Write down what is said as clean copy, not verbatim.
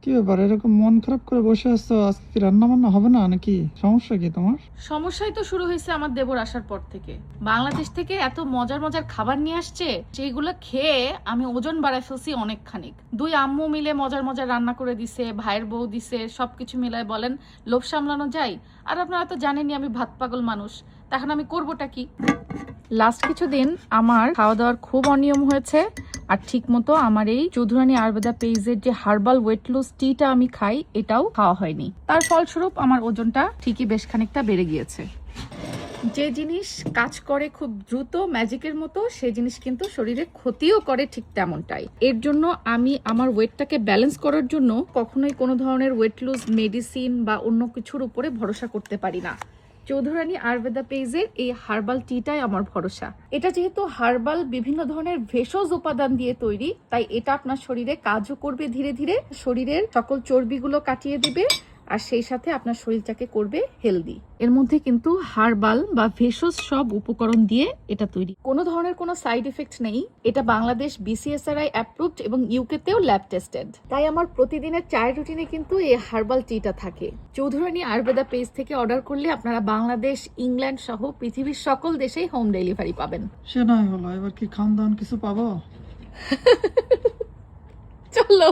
কি ব্যাপার, এরকম মন খারাপ করে বসে আছো? আজকে কি রান্না বান্না হবে না নাকি? সমস্যা কি তোমার? সমস্যাই তো শুরু হয়েছে আমার দেবর আসার পর থেকে। বাংলাদেশ থেকে এত মজার মজার খাবার নিয়ে আসছে, যেগুলো খেয়ে আমি ওজন বাড়ায় ফেলছি অনেকখানি। দুই আম্মু মিলে মজার মজার রান্না করে দিছে, ভাইয়ের বউ দিছে, সবকিছু মিলায় বলেন লোভ সামলানো যায়? আর আপনারা তো জানেনই আমি ভাত পাগল মানুষ, তখন আমি করবোটা কি? লাস্ট কিছুদিন আমার খাওয়া দাওয়ার খুব অনিয়ম হয়েছে, আর ঠিক মতো আমার এই চৌধুরানী আয়ুর্বেদা পেজের যে হার্বাল ওয়েট লুজ টিটা আমি খাই, এটাও খাওয়া হয়নি। তার ফলস্বরূপ আমার ওজনটা ঠিকই বেশ খানিকটা বেড়ে গিয়েছে। যে জিনিস কাজ করে খুব দ্রুত ম্যাজিকের মতো, সে জিনিস কিন্তু শরীরে ক্ষতিও করে ঠিক তেমনটাই। এর জন্য আমি আমার ওয়েটটাকে ব্যালেন্স করার জন্য কখনোই কোনো ধরনের ওয়েট লুজ মেডিসিন বা অন্য কিছুর উপরে ভরসা করতে পারি না। চৌধুরানী আয়ুর্বেদা পেজের এই হার্বাল টিটাই আমার ভরসা। এটা যেহেতু হার্বাল বিভিন্ন ধরনের ভেষজ উপাদান দিয়ে তৈরি, তাই এটা আপনার শরীরে কাজও করবে ধীরে ধীরে, শরীরের সকল চর্বিগুলো কাটিয়ে দিবে, আর সেই সাথে আপনার শরীরটাকে করবে হেলদি। এর মধ্যে কিন্তু হার্বাল বা ভেষজ সব উপকরণ দিয়ে এটা তৈরি। কোনো ধরনের কোনো সাইড এফেক্ট নেই। এটা বাংলাদেশ BCSRI অ্যাপ্রুভড এবং ইউকে তেও ল্যাব টেস্টেড। তাই আমার প্রতিদিনের চায়ের রুটিনে কিন্তু এই হার্বাল টিটা থাকে। চৌধুরানী আয়ুর্বেদা পেজ থেকে অর্ডার করলে আপনারা বাংলাদেশ, ইংল্যান্ড সহ পৃথিবীর সকল দেশেই হোম ডেলিভারি পাবেন। সে নয় হলো, এবার কি খাওন দাওন কিছু পাবো? চলো।